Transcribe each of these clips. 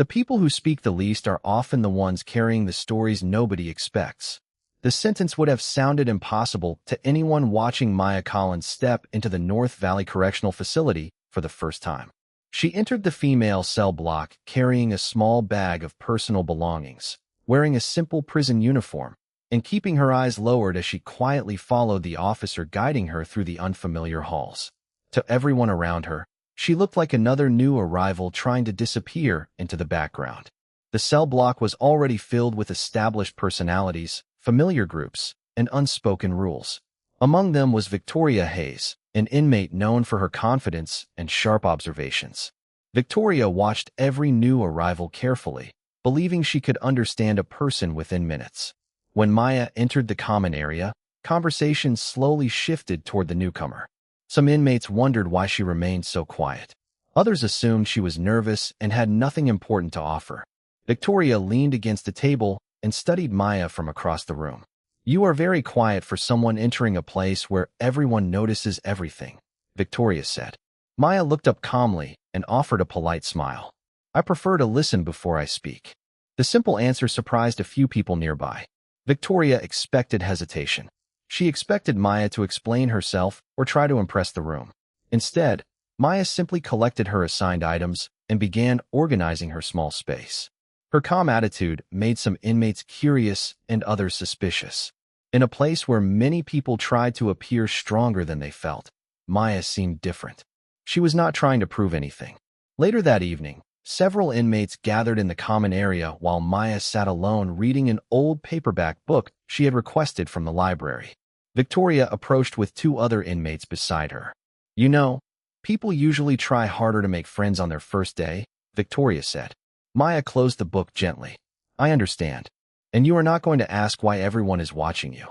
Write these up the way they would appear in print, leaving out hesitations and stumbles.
The people who speak the least are often the ones carrying the stories nobody expects. The sentence would have sounded impossible to anyone watching Maya Collins step into the North Valley Correctional Facility for the first time. She entered the female cell block carrying a small bag of personal belongings, wearing a simple prison uniform, and keeping her eyes lowered as she quietly followed the officer guiding her through the unfamiliar halls. To everyone around her, she looked like another new arrival trying to disappear into the background. The cell block was already filled with established personalities, familiar groups, and unspoken rules. Among them was Victoria Hayes, an inmate known for her confidence and sharp observations. Victoria watched every new arrival carefully, believing she could understand a person within minutes. When Maya entered the common area, conversation slowly shifted toward the newcomer. Some inmates wondered why she remained so quiet. Others assumed she was nervous and had nothing important to offer. Victoria leaned against a table and studied Maya from across the room. "You are very quiet for someone entering a place where everyone notices everything," Victoria said. Maya looked up calmly and offered a polite smile. "I prefer to listen before I speak." The simple answer surprised a few people nearby. Victoria expected hesitation. She expected Maya to explain herself or try to impress the room. Instead, Maya simply collected her assigned items and began organizing her small space. Her calm attitude made some inmates curious and others suspicious. In a place where many people tried to appear stronger than they felt, Maya seemed different. She was not trying to prove anything. Later that evening, several inmates gathered in the common area while Maya sat alone reading an old paperback book she had requested from the library. Victoria approached with two other inmates beside her. "You know, people usually try harder to make friends on their first day," Victoria said. Maya closed the book gently. "I understand. And you are not going to ask why everyone is watching you?"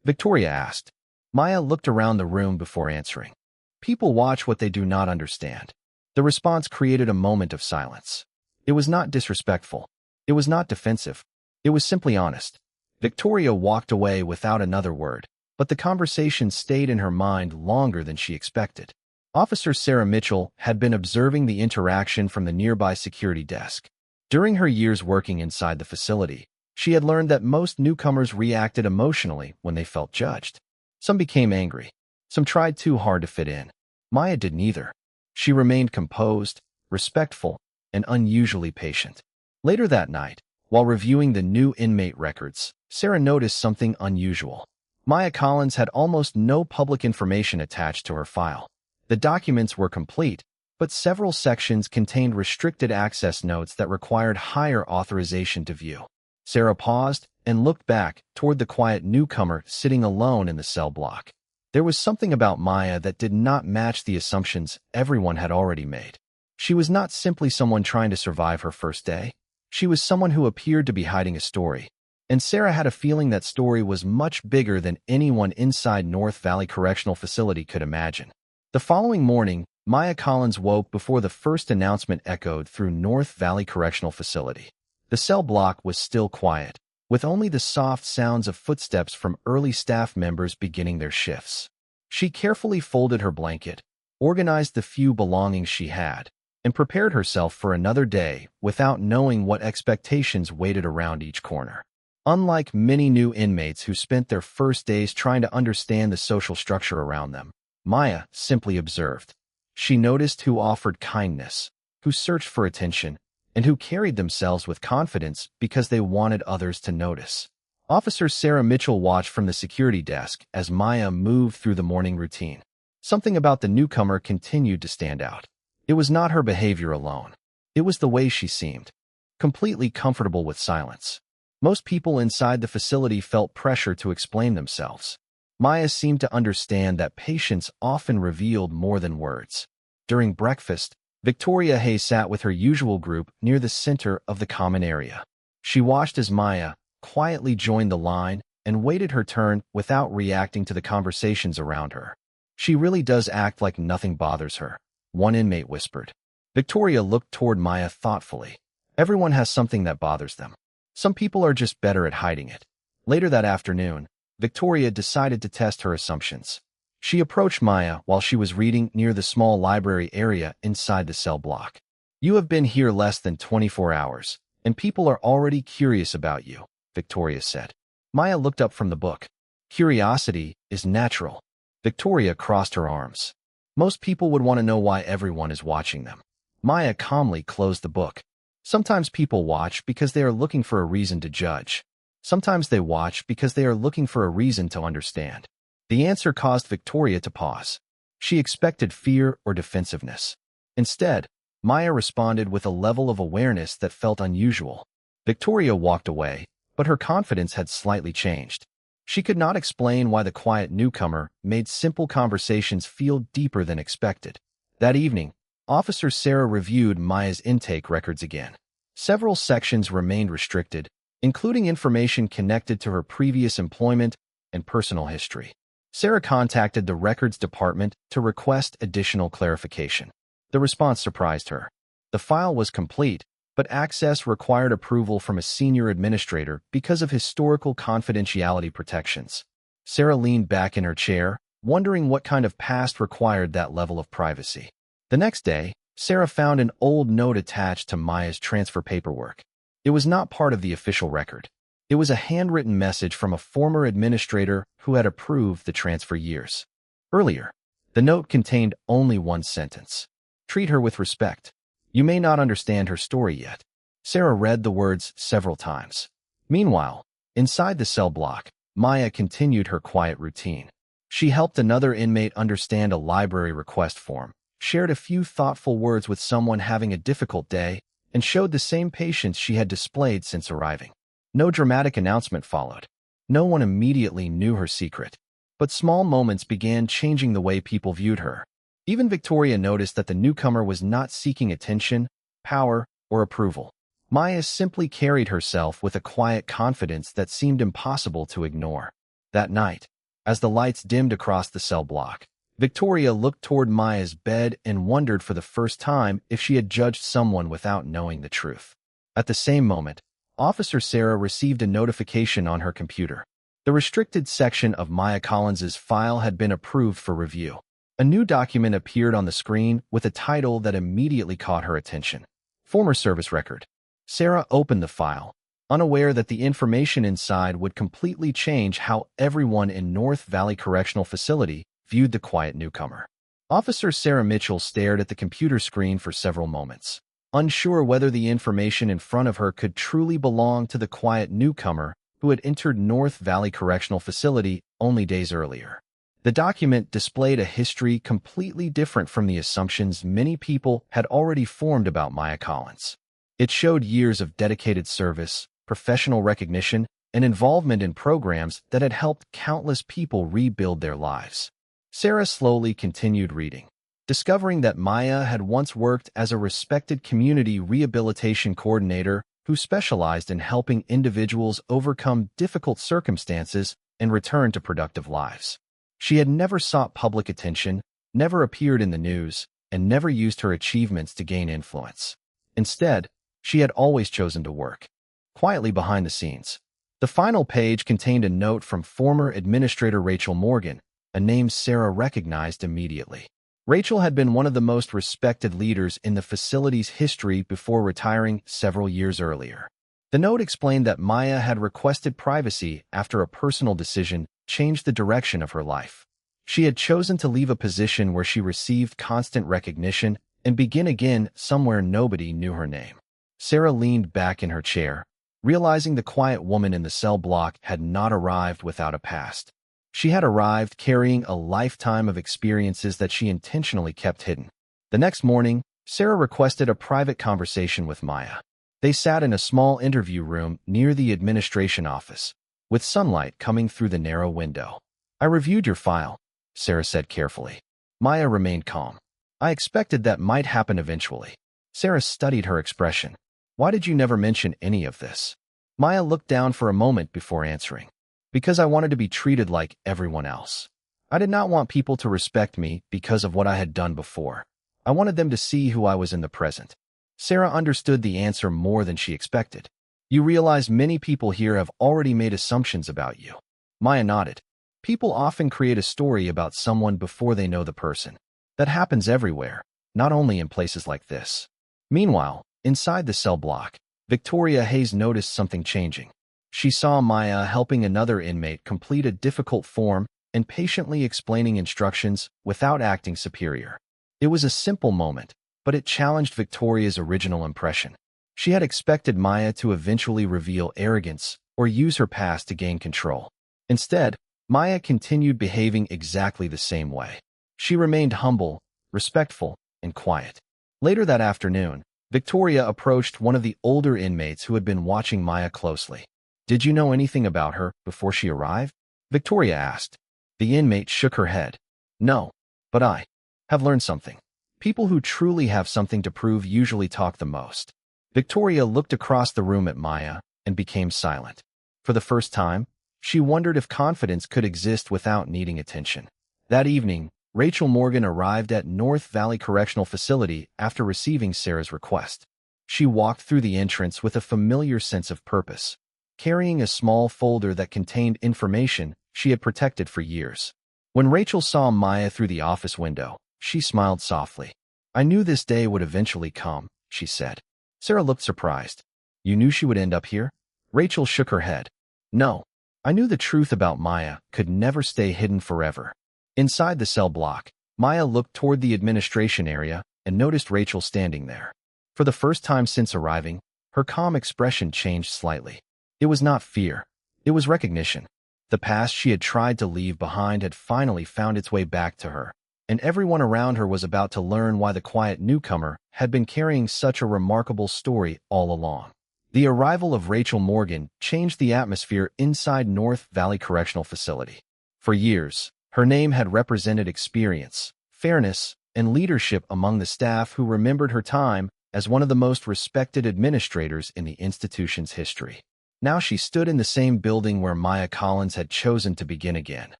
Victoria asked. Maya looked around the room before answering. "People watch what they do not understand." The response created a moment of silence. It was not disrespectful. It was not defensive. It was simply honest. Victoria walked away without another word, but the conversation stayed in her mind longer than she expected. Officer Sarah Mitchell had been observing the interaction from the nearby security desk. During her years working inside the facility, she had learned that most newcomers reacted emotionally when they felt judged. Some became angry. Some tried too hard to fit in. Maya did neither. She remained composed, respectful, and unusually patient. Later that night, while reviewing the new inmate records, Sarah noticed something unusual. Maya Collins had almost no public information attached to her file. The documents were complete, but several sections contained restricted access notes that required higher authorization to view. Sarah paused and looked back toward the quiet newcomer sitting alone in the cell block. There was something about Maya that did not match the assumptions everyone had already made. She was not simply someone trying to survive her first day. She was someone who appeared to be hiding a story. And Sarah had a feeling that story was much bigger than anyone inside North Valley Correctional Facility could imagine. The following morning, Maya Collins woke before the first announcement echoed through North Valley Correctional Facility. The cell block was still quiet, with only the soft sounds of footsteps from early staff members beginning their shifts. She carefully folded her blanket, organized the few belongings she had, and prepared herself for another day without knowing what expectations waited around each corner. Unlike many new inmates who spent their first days trying to understand the social structure around them, Maya simply observed. She noticed who offered kindness, who searched for attention, and who carried themselves with confidence because they wanted others to notice. Officer Sarah Mitchell watched from the security desk as Maya moved through the morning routine. Something about the newcomer continued to stand out. It was not her behavior alone. It was the way she seemed, completely comfortable with silence. Most people inside the facility felt pressure to explain themselves. Maya seemed to understand that patience often revealed more than words. During breakfast, Victoria Hayes sat with her usual group near the center of the common area. She watched as Maya quietly joined the line and waited her turn without reacting to the conversations around her. "She really does act like nothing bothers her," one inmate whispered. Victoria looked toward Maya thoughtfully. Everyone has something that bothers them. Some people are just better at hiding it. Later that afternoon, Victoria decided to test her assumptions. She approached Maya while she was reading near the small library area inside the cell block. You have been here less than 24 hours, and people are already curious about you, Victoria said. Maya looked up from the book. Curiosity is natural. Victoria crossed her arms. Most people would want to know why everyone is watching them. Maya calmly closed the book. Sometimes people watch because they are looking for a reason to judge. Sometimes they watch because they are looking for a reason to understand. The answer caused Victoria to pause. She expected fear or defensiveness. Instead, Maya responded with a level of awareness that felt unusual. Victoria walked away, but her confidence had slightly changed. She could not explain why the quiet newcomer made simple conversations feel deeper than expected. That evening, Officer Sarah reviewed Maya's intake records again. Several sections remained restricted, including information connected to her previous employment and personal history. Sarah contacted the records department to request additional clarification. The response surprised her. The file was complete, but access required approval from a senior administrator because of historical confidentiality protections. Sarah leaned back in her chair, wondering what kind of past required that level of privacy. The next day, Sarah found an old note attached to Maya's transfer paperwork. It was not part of the official record. It was a handwritten message from a former administrator who had approved the transfer years earlier. The note contained only one sentence. Treat her with respect. You may not understand her story yet. Sarah read the words several times. Meanwhile, inside the cell block, Maya continued her quiet routine. She helped another inmate understand a library request form, shared a few thoughtful words with someone having a difficult day, and showed the same patience she had displayed since arriving. No dramatic announcement followed. No one immediately knew her secret. But small moments began changing the way people viewed her. Even Victoria noticed that the newcomer was not seeking attention, power, or approval. Maya simply carried herself with a quiet confidence that seemed impossible to ignore. That night, as the lights dimmed across the cell block, Victoria looked toward Maya's bed and wondered for the first time if she had judged someone without knowing the truth. At the same moment, Officer Sarah received a notification on her computer. The restricted section of Maya Collins's file had been approved for review. A new document appeared on the screen with a title that immediately caught her attention. Former service record. Sarah opened the file, unaware that the information inside would completely change how everyone in North Valley Correctional Facility viewed the quiet newcomer. Officer Sarah Mitchell stared at the computer screen for several moments, unsure whether the information in front of her could truly belong to the quiet newcomer who had entered North Valley Correctional Facility only days earlier. The document displayed a history completely different from the assumptions many people had already formed about Maya Collins. It showed years of dedicated service, professional recognition, and involvement in programs that had helped countless people rebuild their lives. Sarah slowly continued reading, discovering that Maya had once worked as a respected community rehabilitation coordinator who specialized in helping individuals overcome difficult circumstances and return to productive lives. She had never sought public attention, never appeared in the news, and never used her achievements to gain influence. Instead, she had always chosen to work quietly behind the scenes. The final page contained a note from former Administrator Rachel Morgan, a name Sarah recognized immediately. Rachel had been one of the most respected leaders in the facility's history before retiring several years earlier. The note explained that Maya had requested privacy after a personal decision changed the direction of her life. She had chosen to leave a position where she received constant recognition and begin again somewhere nobody knew her name. Sarah leaned back in her chair, realizing the quiet woman in the cell block had not arrived without a past. She had arrived carrying a lifetime of experiences that she intentionally kept hidden. The next morning, Sarah requested a private conversation with Maya. They sat in a small interview room near the administration office, with sunlight coming through the narrow window. "I reviewed your file," Sarah said carefully. Maya remained calm. "I expected that might happen eventually." Sarah studied her expression. "Why did you never mention any of this?" Maya looked down for a moment before answering. "Because I wanted to be treated like everyone else. I did not want people to respect me because of what I had done before. I wanted them to see who I was in the present." Sarah understood the answer more than she expected. "You realize many people here have already made assumptions about you." Maya nodded. "People often create a story about someone before they know the person. That happens everywhere, not only in places like this." Meanwhile, inside the cell block, Victoria Hayes noticed something changing. She saw Maya helping another inmate complete a difficult form and patiently explaining instructions without acting superior. It was a simple moment, but it challenged Victoria's original impression. She had expected Maya to eventually reveal arrogance or use her past to gain control. Instead, Maya continued behaving exactly the same way. She remained humble, respectful, and quiet. Later that afternoon, Victoria approached one of the older inmates who had been watching Maya closely. "Did you know anything about her before she arrived?" Victoria asked. The inmate shook her head. "No, but I have learned something. People who truly have something to prove usually talk the most." Victoria looked across the room at Maya and became silent. For the first time, she wondered if confidence could exist without needing attention. That evening, Rachel Morgan arrived at North Valley Correctional Facility after receiving Sarah's request. She walked through the entrance with a familiar sense of purpose, carrying a small folder that contained information she had protected for years. When Rachel saw Maya through the office window, she smiled softly. "I knew this day would eventually come," she said. Sarah looked surprised. "You knew she would end up here?" Rachel shook her head. "No. I knew the truth about Maya could never stay hidden forever." Inside the cell block, Maya looked toward the administration area and noticed Rachel standing there. For the first time since arriving, her calm expression changed slightly. It was not fear. It was recognition. The past she had tried to leave behind had finally found its way back to her, and everyone around her was about to learn why the quiet newcomer had been carrying such a remarkable story all along. The arrival of Rachel Morgan changed the atmosphere inside North Valley Correctional Facility. For years, her name had represented experience, fairness, and leadership among the staff who remembered her time as one of the most respected administrators in the institution's history. Now she stood in the same building where Maya Collins had chosen to begin again,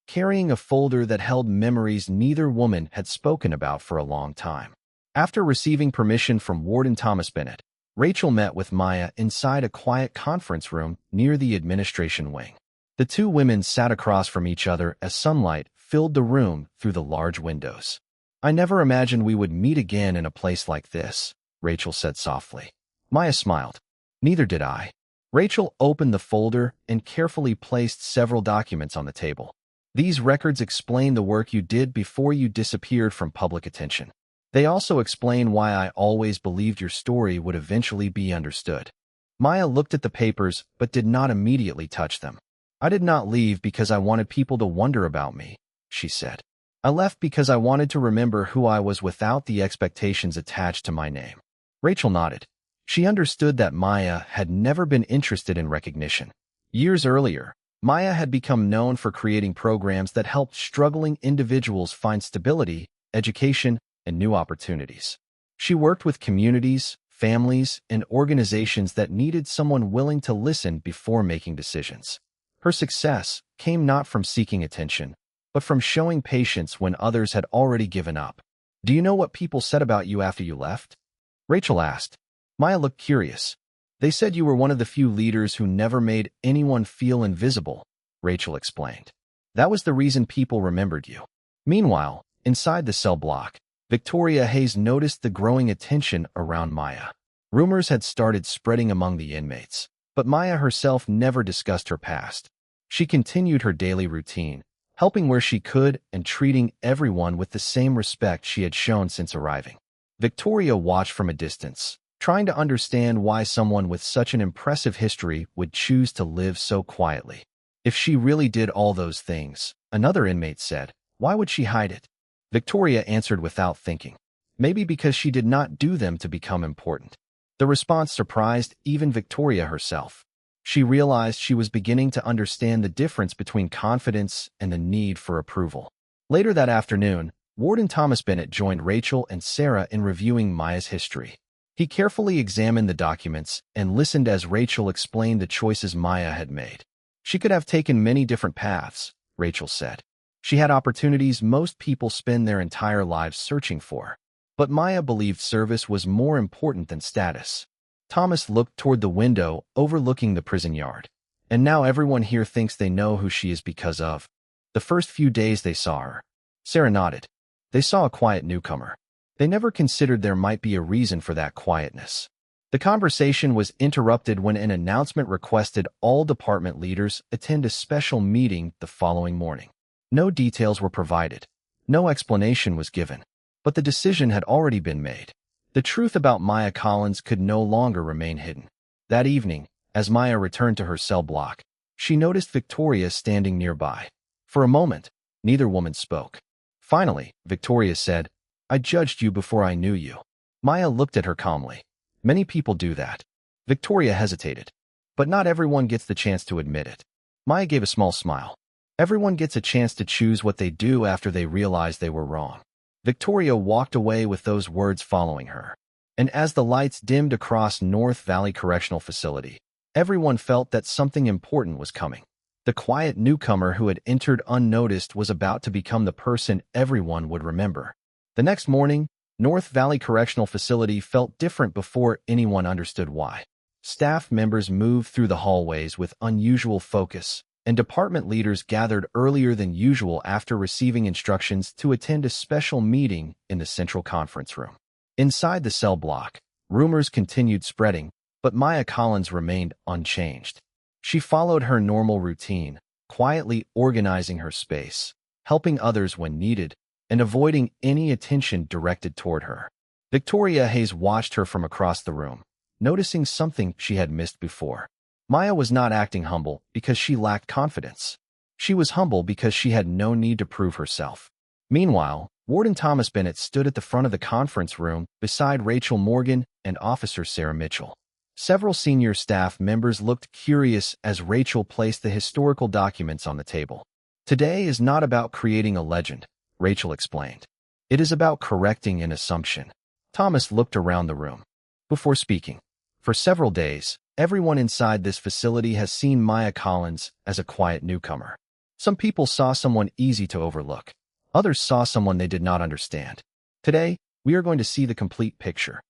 carrying a folder that held memories neither woman had spoken about for a long time. After receiving permission from Warden Thomas Bennett, Rachel met with Maya inside a quiet conference room near the administration wing. The two women sat across from each other as sunlight filled the room through the large windows. "I never imagined we would meet again in a place like this," Rachel said softly. Maya smiled. "Neither did I." Rachel opened the folder and carefully placed several documents on the table. "These records explain the work you did before you disappeared from public attention. They also explain why I always believed your story would eventually be understood." Maya looked at the papers but did not immediately touch them. "I did not leave because I wanted people to wonder about me," she said. "I left because I wanted to remember who I was without the expectations attached to my name." Rachel nodded. She understood that Maya had never been interested in recognition. Years earlier, Maya had become known for creating programs that helped struggling individuals find stability, education, and new opportunities. She worked with communities, families, and organizations that needed someone willing to listen before making decisions. Her success came not from seeking attention, but from showing patience when others had already given up. "Do you know what people said about you after you left?" Rachel asked. Maya looked curious. "They said you were one of the few leaders who never made anyone feel invisible," Rachel explained. "That was the reason people remembered you." Meanwhile, inside the cell block, Victoria Hayes noticed the growing attention around Maya. Rumors had started spreading among the inmates, but Maya herself never discussed her past. She continued her daily routine, helping where she could and treating everyone with the same respect she had shown since arriving. Victoria watched from a distance, trying to understand why someone with such an impressive history would choose to live so quietly. If she really did all those things, another inmate said, why would she hide it? Victoria answered without thinking. Maybe because she did not do them to become important. The response surprised even Victoria herself. She realized she was beginning to understand the difference between confidence and the need for approval. Later that afternoon, Warden Thomas Bennett joined Rachel and Sarah in reviewing Maya's history. He carefully examined the documents and listened as Rachel explained the choices Maya had made. She could have taken many different paths, Rachel said. She had opportunities most people spend their entire lives searching for. But Maya believed service was more important than status. Thomas looked toward the window overlooking the prison yard. And now everyone here thinks they know who she is because of the first few days they saw her. Sarah nodded. They saw a quiet newcomer. They never considered there might be a reason for that quietness. The conversation was interrupted when an announcement requested all department leaders attend a special meeting the following morning. No details were provided. No explanation was given. But the decision had already been made. The truth about Maya Collins could no longer remain hidden. That evening, as Maya returned to her cell block, she noticed Victoria standing nearby. For a moment, neither woman spoke. Finally, Victoria said, "I judged you before I knew you." Maya looked at her calmly. "Many people do that." Victoria hesitated. "But not everyone gets the chance to admit it." Maya gave a small smile. "Everyone gets a chance to choose what they do after they realize they were wrong." Victoria walked away with those words following her. And as the lights dimmed across North Valley Correctional Facility, everyone felt that something important was coming. The quiet newcomer who had entered unnoticed was about to become the person everyone would remember. The next morning, North Valley Correctional Facility felt different before anyone understood why. Staff members moved through the hallways with unusual focus, and department leaders gathered earlier than usual after receiving instructions to attend a special meeting in the central conference room. Inside the cell block, rumors continued spreading, but Maya Collins remained unchanged. She followed her normal routine, quietly organizing her space, helping others when needed, and avoiding any attention directed toward her. Victoria Hayes watched her from across the room, noticing something she had missed before. Maya was not acting humble because she lacked confidence. She was humble because she had no need to prove herself. Meanwhile, Warden Thomas Bennett stood at the front of the conference room beside Rachel Morgan and Officer Sarah Mitchell. Several senior staff members looked curious as Rachel placed the historical documents on the table. "Today is not about creating a legend," Rachel explained. "It is about correcting an assumption." Thomas looked around the room before speaking. "For several days, everyone inside this facility has seen Maya Collins as a quiet newcomer. Some people saw someone easy to overlook. Others saw someone they did not understand. Today, we are going to see the complete picture."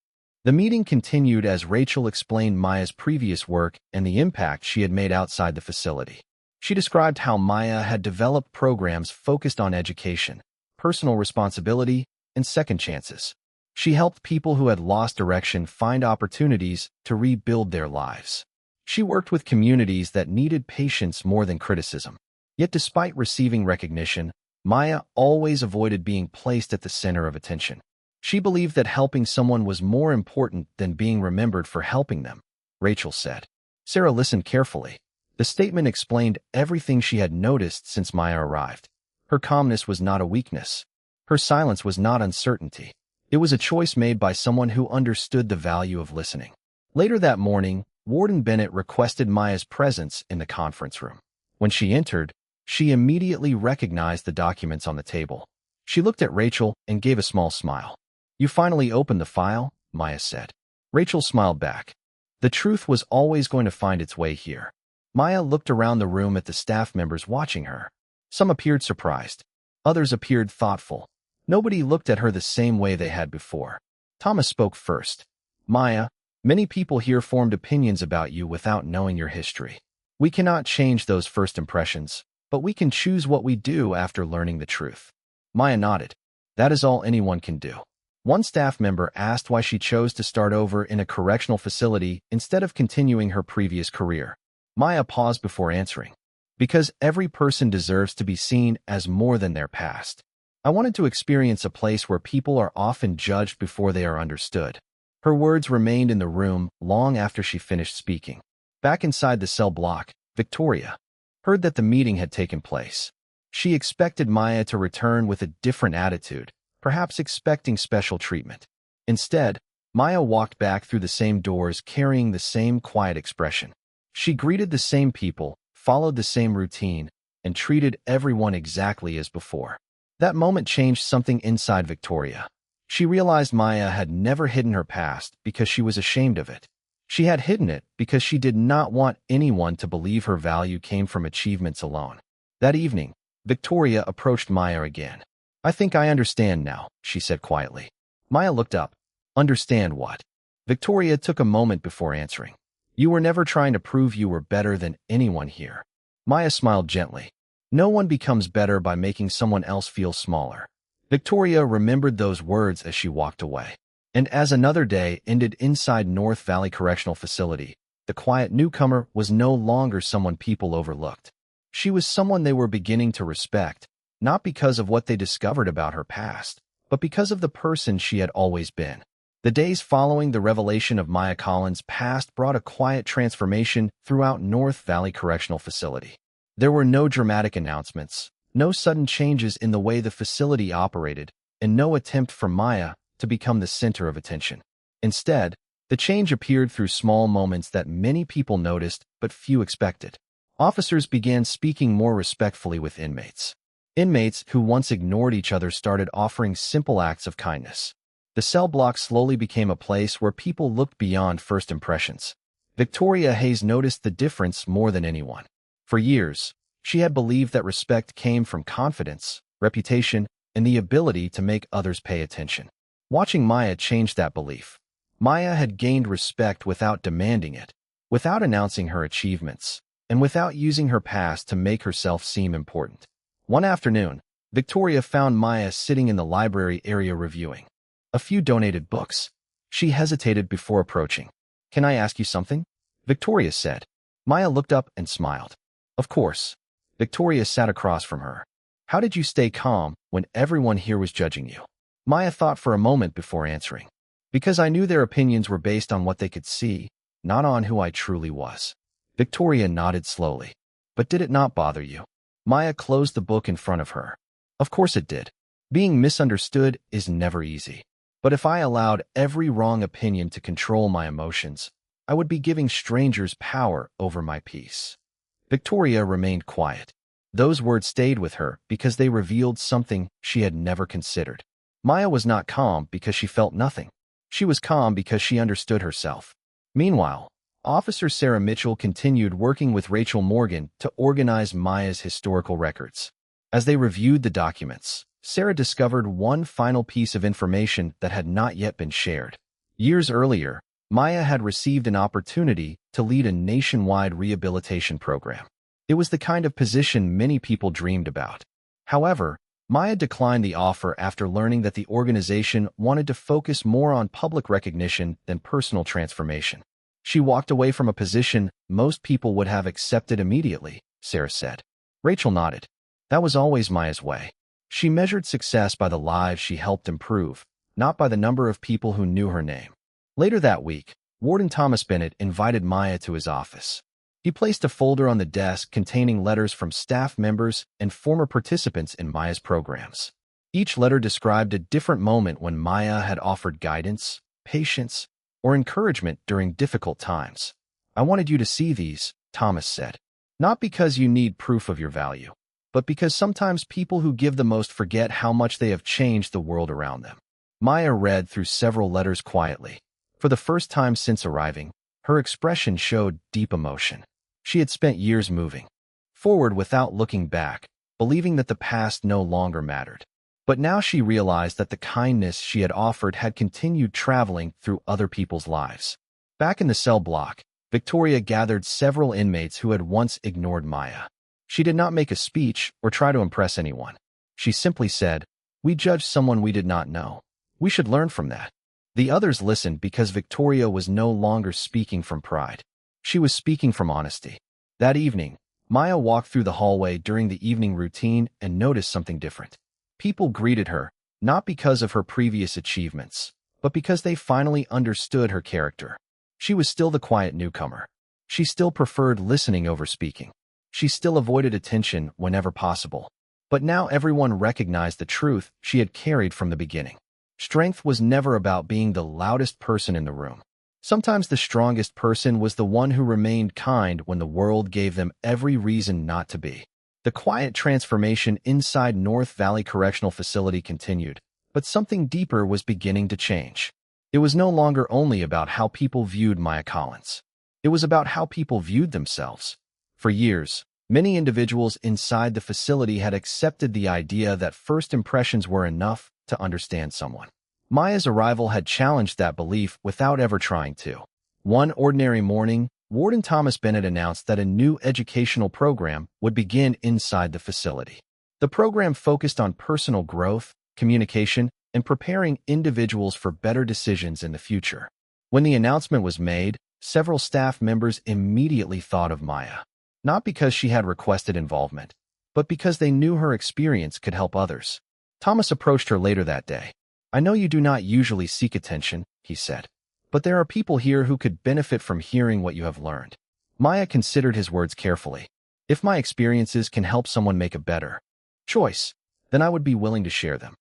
The meeting continued as Rachel explained Maya's previous work and the impact she had made outside the facility. She described how Maya had developed programs focused on education, personal responsibility, and second chances. She helped people who had lost direction find opportunities to rebuild their lives. She worked with communities that needed patience more than criticism. Yet despite receiving recognition, Maya always avoided being placed at the center of attention. She believed that helping someone was more important than being remembered for helping them, Rachel said. Sarah listened carefully. The statement explained everything she had noticed since Maya arrived. Her calmness was not a weakness. Her silence was not uncertainty. It was a choice made by someone who understood the value of listening. Later that morning, Warden Bennett requested Maya's presence in the conference room. When she entered, she immediately recognized the documents on the table. She looked at Rachel and gave a small smile. "You finally opened the file," Maya said. Rachel smiled back. The truth was always going to find its way here. Maya looked around the room at the staff members watching her. Some appeared surprised. Others appeared thoughtful. Nobody looked at her the same way they had before. Thomas spoke first. "Maya, many people here formed opinions about you without knowing your history. We cannot change those first impressions, but we can choose what we do after learning the truth." Maya nodded. "That is all anyone can do." One staff member asked why she chose to start over in a correctional facility instead of continuing her previous career. Maya paused before answering. "Because every person deserves to be seen as more than their past. I wanted to experience a place where people are often judged before they are understood." Her words remained in the room long after she finished speaking. Back inside the cell block, Victoria heard that the meeting had taken place. She expected Maya to return with a different attitude, perhaps expecting special treatment. Instead, Maya walked back through the same doors carrying the same quiet expression. She greeted the same people, followed the same routine, and treated everyone exactly as before. That moment changed something inside Victoria. She realized Maya had never hidden her past because she was ashamed of it. She had hidden it because she did not want anyone to believe her value came from achievements alone. That evening, Victoria approached Maya again. "I think I understand now," she said quietly. Maya looked up. "Understand what?" Victoria took a moment before answering. "You were never trying to prove you were better than anyone here." Maya smiled gently. "No one becomes better by making someone else feel smaller." Victoria remembered those words as she walked away. And as another day ended inside North Valley Correctional Facility, the quiet newcomer was no longer someone people overlooked. She was someone they were beginning to respect, not because of what they discovered about her past, but because of the person she had always been. The days following the revelation of Maya Collins' past brought a quiet transformation throughout North Valley Correctional Facility. There were no dramatic announcements, no sudden changes in the way the facility operated, and no attempt for Maya to become the center of attention. Instead, the change appeared through small moments that many people noticed but few expected. Officers began speaking more respectfully with inmates. Inmates who once ignored each other started offering simple acts of kindness. The cell block slowly became a place where people looked beyond first impressions. Victoria Hayes noticed the difference more than anyone. For years, she had believed that respect came from confidence, reputation, and the ability to make others pay attention. Watching Maya change that belief. Maya had gained respect without demanding it, without announcing her achievements, and without using her past to make herself seem important. One afternoon, Victoria found Maya sitting in the library area reviewing a few donated books. She hesitated before approaching. "Can I ask you something?" Victoria said. Maya looked up and smiled. "Of course." Victoria sat across from her. "How did you stay calm when everyone here was judging you?" Maya thought for a moment before answering. "Because I knew their opinions were based on what they could see, not on who I truly was." Victoria nodded slowly. "But did it not bother you?" Maya closed the book in front of her. "Of course it did. Being misunderstood is never easy. But if I allowed every wrong opinion to control my emotions, I would be giving strangers power over my peace." Victoria remained quiet. Those words stayed with her because they revealed something she had never considered. Maya was not calm because she felt nothing. She was calm because she understood herself. Meanwhile, Officer Sarah Mitchell continued working with Rachel Morgan to organize Maya's historical records. As they reviewed the documents, Sarah discovered one final piece of information that had not yet been shared. Years earlier, Maya had received an opportunity to lead a nationwide rehabilitation program. It was the kind of position many people dreamed about. However, Maya declined the offer after learning that the organization wanted to focus more on public recognition than personal transformation. She walked away from a position most people would have accepted immediately, Sarah said. Rachel nodded. That was always Maya's way. She measured success by the lives she helped improve, not by the number of people who knew her name. Later that week, Warden Thomas Bennett invited Maya to his office. He placed a folder on the desk containing letters from staff members and former participants in Maya's programs. Each letter described a different moment when Maya had offered guidance, patience, or encouragement during difficult times. "I wanted you to see these," Thomas said. "Not because you need proof of your value, but because sometimes people who give the most forget how much they have changed the world around them." Maya read through several letters quietly. For the first time since arriving, her expression showed deep emotion. She had spent years moving forward without looking back, believing that the past no longer mattered. But now she realized that the kindness she had offered had continued traveling through other people's lives. Back in the cell block, Victoria gathered several inmates who had once ignored Maya. She did not make a speech or try to impress anyone. She simply said, "We judged someone we did not know. We should learn from that." The others listened because Victoria was no longer speaking from pride. She was speaking from honesty. That evening, Maya walked through the hallway during the evening routine and noticed something different. People greeted her, not because of her previous achievements, but because they finally understood her character. She was still the quiet newcomer. She still preferred listening over speaking. She still avoided attention whenever possible. But now everyone recognized the truth she had carried from the beginning. Strength was never about being the loudest person in the room. Sometimes the strongest person was the one who remained kind when the world gave them every reason not to be. The quiet transformation inside North Valley Correctional Facility continued, but something deeper was beginning to change. It was no longer only about how people viewed Maya Collins. It was about how people viewed themselves. For years, many individuals inside the facility had accepted the idea that first impressions were enough to understand someone. Maya's arrival had challenged that belief without ever trying to. One ordinary morning, Warden Thomas Bennett announced that a new educational program would begin inside the facility. The program focused on personal growth, communication, and preparing individuals for better decisions in the future. When the announcement was made, several staff members immediately thought of Maya, not because she had requested involvement, but because they knew her experience could help others. Thomas approached her later that day. "I know you do not usually seek attention," he said, "but there are people here who could benefit from hearing what you have learned." Maya considered his words carefully. "If my experiences can help someone make a better choice, then I would be willing to share them."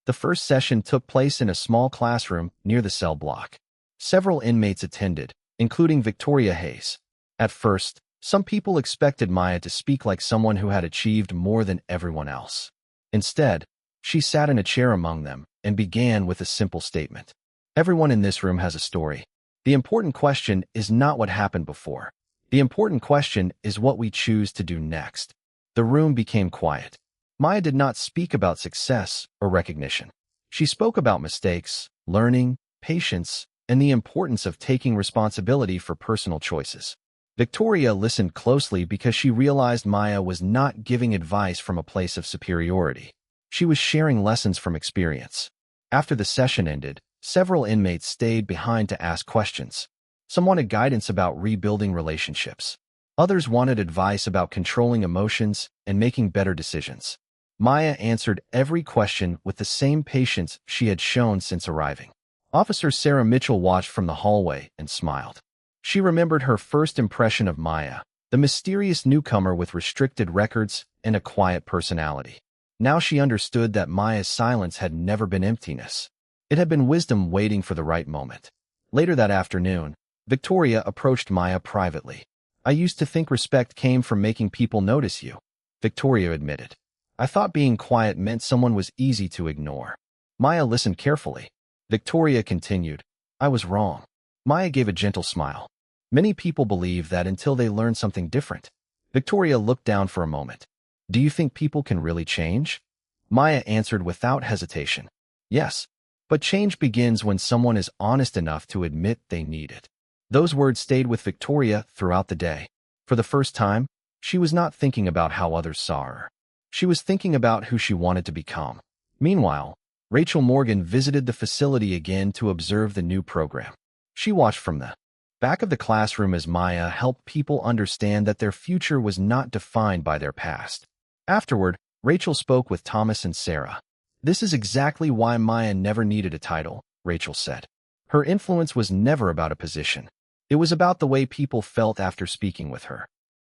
The first session took place in a small classroom near the cell block. Several inmates attended, including Victoria Hayes. At first, some people expected Maya to speak like someone who had achieved more than everyone else. Instead, she sat in a chair among them and began with a simple statement. "Everyone in this room has a story. The important question is not what happened before. The important question is what we choose to do next." The room became quiet. Maya did not speak about success or recognition. She spoke about mistakes, learning, patience, and the importance of taking responsibility for personal choices. Victoria listened closely because she realized Maya was not giving advice from a place of superiority. She was sharing lessons from experience. After the session ended, several inmates stayed behind to ask questions. Some wanted guidance about rebuilding relationships. Others wanted advice about controlling emotions and making better decisions. Maya answered every question with the same patience she had shown since arriving. Officer Sarah Mitchell watched from the hallway and smiled. She remembered her first impression of Maya, the mysterious newcomer with restricted records and a quiet personality. Now she understood that Maya's silence had never been emptiness. It had been wisdom waiting for the right moment. Later that afternoon, Victoria approached Maya privately. "I used to think respect came from making people notice you," Victoria admitted. "I thought being quiet meant someone was easy to ignore." Maya listened carefully. Victoria continued, "I was wrong." Maya gave a gentle smile. "Many people believe that until they learn something different." Victoria looked down for a moment. "Do you think people can really change?" Maya answered without hesitation. "Yes, but change begins when someone is honest enough to admit they need it." Those words stayed with Victoria throughout the day. For the first time, she was not thinking about how others saw her. She was thinking about who she wanted to become. Meanwhile, Rachel Morgan visited the facility again to observe the new program. She watched from the back of the classroom as Maya helped people understand that their future was not defined by their past. Afterward, Rachel spoke with Thomas and Sarah. "This is exactly why Maya never needed a title," Rachel said. "Her influence was never about a position. It was about the way people felt after speaking with her."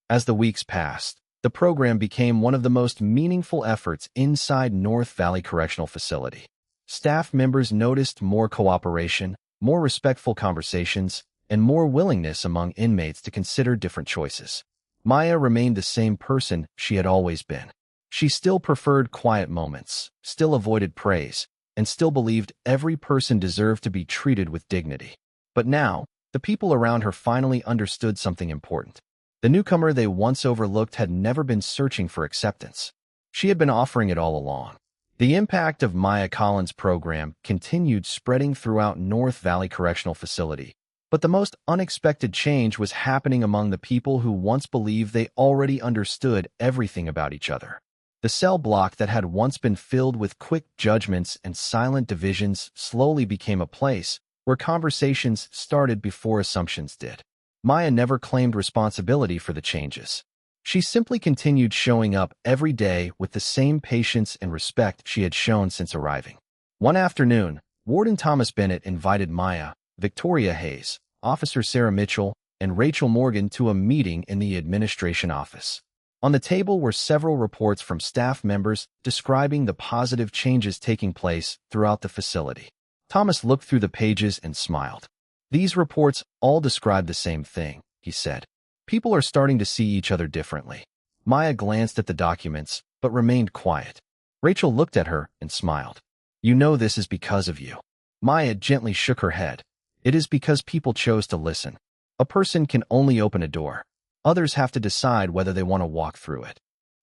As the weeks passed, the program became one of the most meaningful efforts inside North Valley Correctional Facility. Staff members noticed more cooperation, more respectful conversations, and more willingness among inmates to consider different choices. Maya remained the same person she had always been. She still preferred quiet moments, still avoided praise, and still believed every person deserved to be treated with dignity. But now, the people around her finally understood something important. The newcomer they once overlooked had never been searching for acceptance. She had been offering it all along. The impact of Maya Collins' program continued spreading throughout North Valley Correctional Facility, but the most unexpected change was happening among the people who once believed they already understood everything about each other. The cell block that had once been filled with quick judgments and silent divisions slowly became a place where conversations started before assumptions did. Maya never claimed responsibility for the changes. She simply continued showing up every day with the same patience and respect she had shown since arriving. One afternoon, Warden Thomas Bennett invited Maya, Victoria Hayes, Officer Sarah Mitchell, and Rachel Morgan to a meeting in the administration office. On the table were several reports from staff members describing the positive changes taking place throughout the facility. Thomas looked through the pages and smiled. "These reports all describe the same thing," he said. "People are starting to see each other differently." Maya glanced at the documents, but remained quiet. Rachel looked at her and smiled. "You know this is because of you." Maya gently shook her head. "It is because people chose to listen. A person can only open a door. Others have to decide whether they want to walk through it."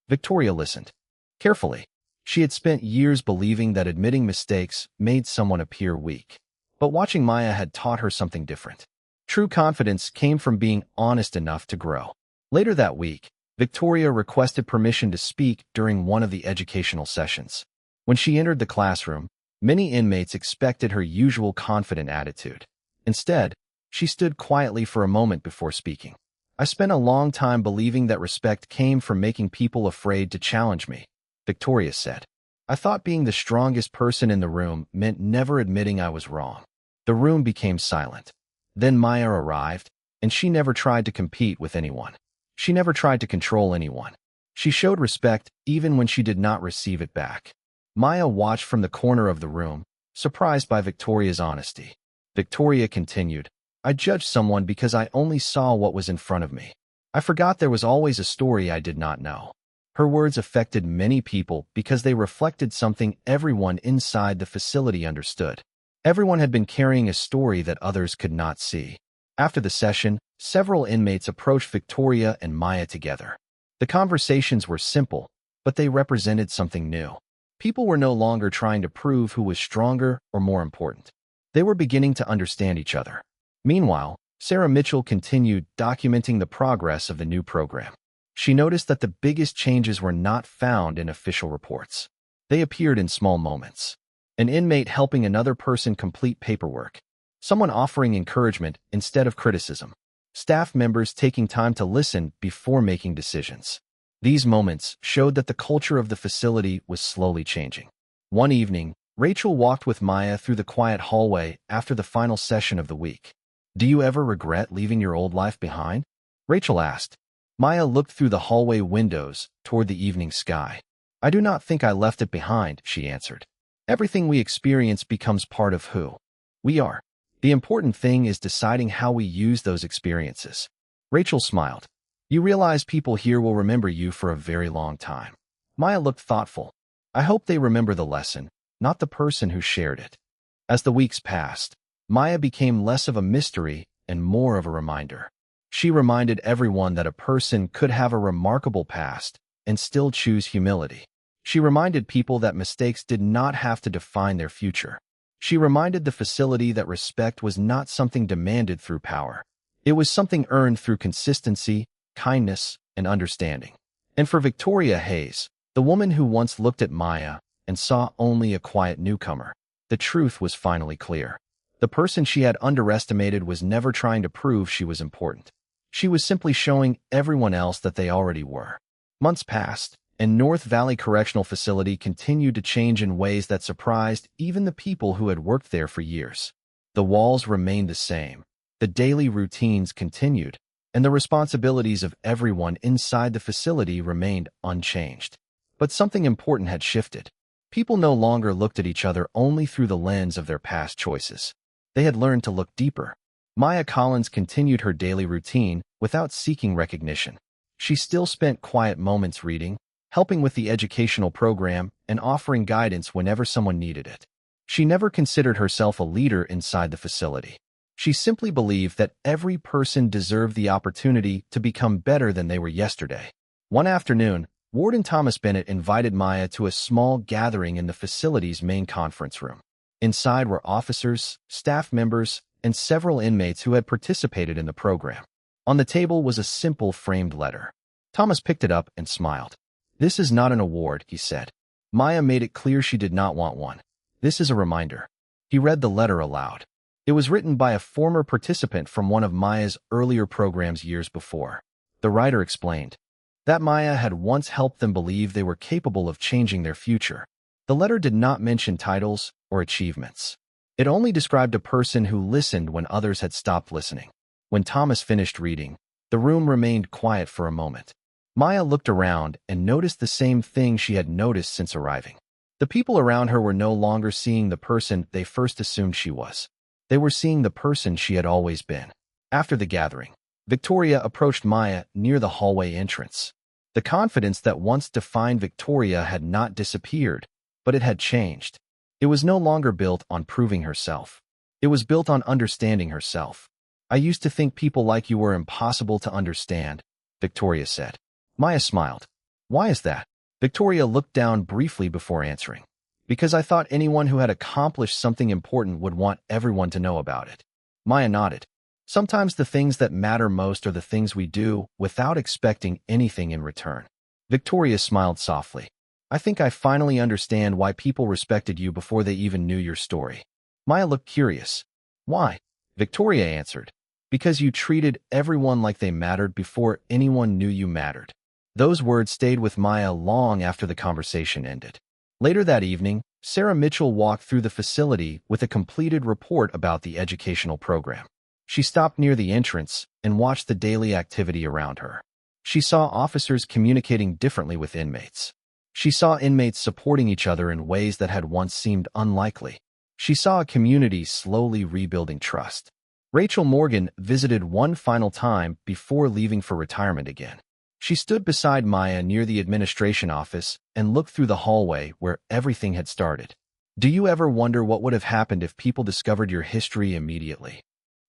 Victoria listened carefully. She had spent years believing that admitting mistakes made someone appear weak. But watching Maya had taught her something different. True confidence came from being honest enough to grow. Later that week, Victoria requested permission to speak during one of the educational sessions. When she entered the classroom, many inmates expected her usual confident attitude. Instead, she stood quietly for a moment before speaking. I spent a long time believing that respect came from making people afraid to challenge me, Victoria said. I thought being the strongest person in the room meant never admitting I was wrong. The room became silent. Then Maya arrived, and she never tried to compete with anyone. She never tried to control anyone. She showed respect even when she did not receive it back. Maya watched from the corner of the room, surprised by Victoria's honesty. Victoria continued, I judged someone because I only saw what was in front of me. I forgot there was always a story I did not know. Her words affected many people because they reflected something everyone inside the facility understood. Everyone had been carrying a story that others could not see. After the session, several inmates approached Victoria and Maya together. The conversations were simple, but they represented something new. People were no longer trying to prove who was stronger or more important. They were beginning to understand each other. Meanwhile, Sarah Mitchell continued documenting the progress of the new program. She noticed that the biggest changes were not found in official reports. They appeared in small moments. An inmate helping another person complete paperwork. Someone offering encouragement instead of criticism. Staff members taking time to listen before making decisions. These moments showed that the culture of the facility was slowly changing. One evening, Rachel walked with Maya through the quiet hallway after the final session of the week. Do you ever regret leaving your old life behind? Rachel asked. Maya looked through the hallway windows toward the evening sky. I do not think I left it behind, she answered. Everything we experience becomes part of who we are. The important thing is deciding how we use those experiences. Rachel smiled. You realize people here will remember you for a very long time. Maya looked thoughtful. I hope they remember the lesson, not the person who shared it. As the weeks passed, Maya became less of a mystery and more of a reminder. She reminded everyone that a person could have a remarkable past and still choose humility. She reminded people that mistakes did not have to define their future. She reminded the facility that respect was not something demanded through power. It was something earned through consistency, kindness, and understanding. And for Victoria Hayes, the woman who once looked at Maya and saw only a quiet newcomer, the truth was finally clear. The person she had underestimated was never trying to prove she was important. She was simply showing everyone else that they already were. Months passed, and North Valley Correctional Facility continued to change in ways that surprised even the people who had worked there for years. The walls remained the same, the daily routines continued, and the responsibilities of everyone inside the facility remained unchanged. But something important had shifted. People no longer looked at each other only through the lens of their past choices. They had learned to look deeper. Maya Collins continued her daily routine without seeking recognition. She still spent quiet moments reading, helping with the educational program, and offering guidance whenever someone needed it. She never considered herself a leader inside the facility. She simply believed that every person deserved the opportunity to become better than they were yesterday. One afternoon, Warden Thomas Bennett invited Maya to a small gathering in the facility's main conference room. Inside were officers, staff members, and several inmates who had participated in the program. On the table was a simple framed letter. Thomas picked it up and smiled. This is not an award, he said. Maya made it clear she did not want one. This is a reminder. He read the letter aloud. It was written by a former participant from one of Maya's earlier programs years before. The writer explained that Maya had once helped them believe they were capable of changing their future. The letter did not mention titles or achievements. It only described a person who listened when others had stopped listening. When Thomas finished reading, the room remained quiet for a moment. Maya looked around and noticed the same thing she had noticed since arriving. The people around her were no longer seeing the person they first assumed she was. They were seeing the person she had always been. After the gathering, Victoria approached Maya near the hallway entrance. The confidence that once defined Victoria had not disappeared, but it had changed. It was no longer built on proving herself. It was built on understanding herself. I used to think people like you were impossible to understand, Victoria said. Maya smiled. Why is that? Victoria looked down briefly before answering. Because I thought anyone who had accomplished something important would want everyone to know about it. Maya nodded. Sometimes the things that matter most are the things we do without expecting anything in return. Victoria smiled softly. I think I finally understand why people respected you before they even knew your story. Maya looked curious. Why? Victoria answered. Because you treated everyone like they mattered before anyone knew you mattered. Those words stayed with Maya long after the conversation ended. Later that evening, Sarah Mitchell walked through the facility with a completed report about the educational program. She stopped near the entrance and watched the daily activity around her. She saw officers communicating differently with inmates. She saw inmates supporting each other in ways that had once seemed unlikely. She saw a community slowly rebuilding trust. Rachel Morgan visited one final time before leaving for retirement again. She stood beside Maya near the administration office and looked through the hallway where everything had started. Do you ever wonder what would have happened if people discovered your history immediately?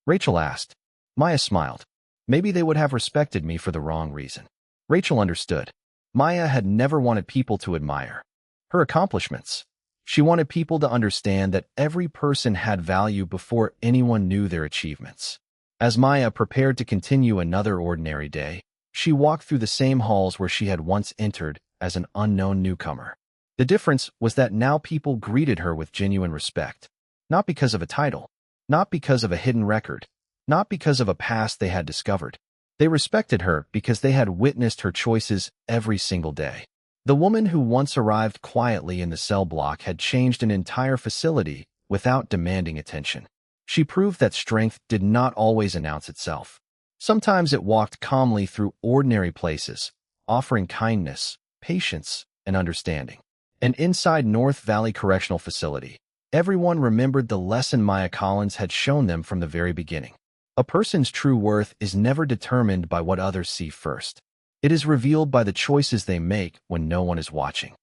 Rachel asked. Maya smiled. Maybe they would have respected me for the wrong reason. Rachel understood. Maya had never wanted people to admire her accomplishments. She wanted people to understand that every person had value before anyone knew their achievements. As Maya prepared to continue another ordinary day, she walked through the same halls where she had once entered as an unknown newcomer. The difference was that now people greeted her with genuine respect, not because of a title, not because of a hidden record, not because of a past they had discovered. They respected her because they had witnessed her choices every single day. The woman who once arrived quietly in the cell block had changed an entire facility without demanding attention. She proved that strength did not always announce itself. Sometimes it walked calmly through ordinary places, offering kindness, patience, and understanding. And inside North Valley Correctional Facility, everyone remembered the lesson Maya Collins had shown them from the very beginning. A person's true worth is never determined by what others see first. It is revealed by the choices they make when no one is watching.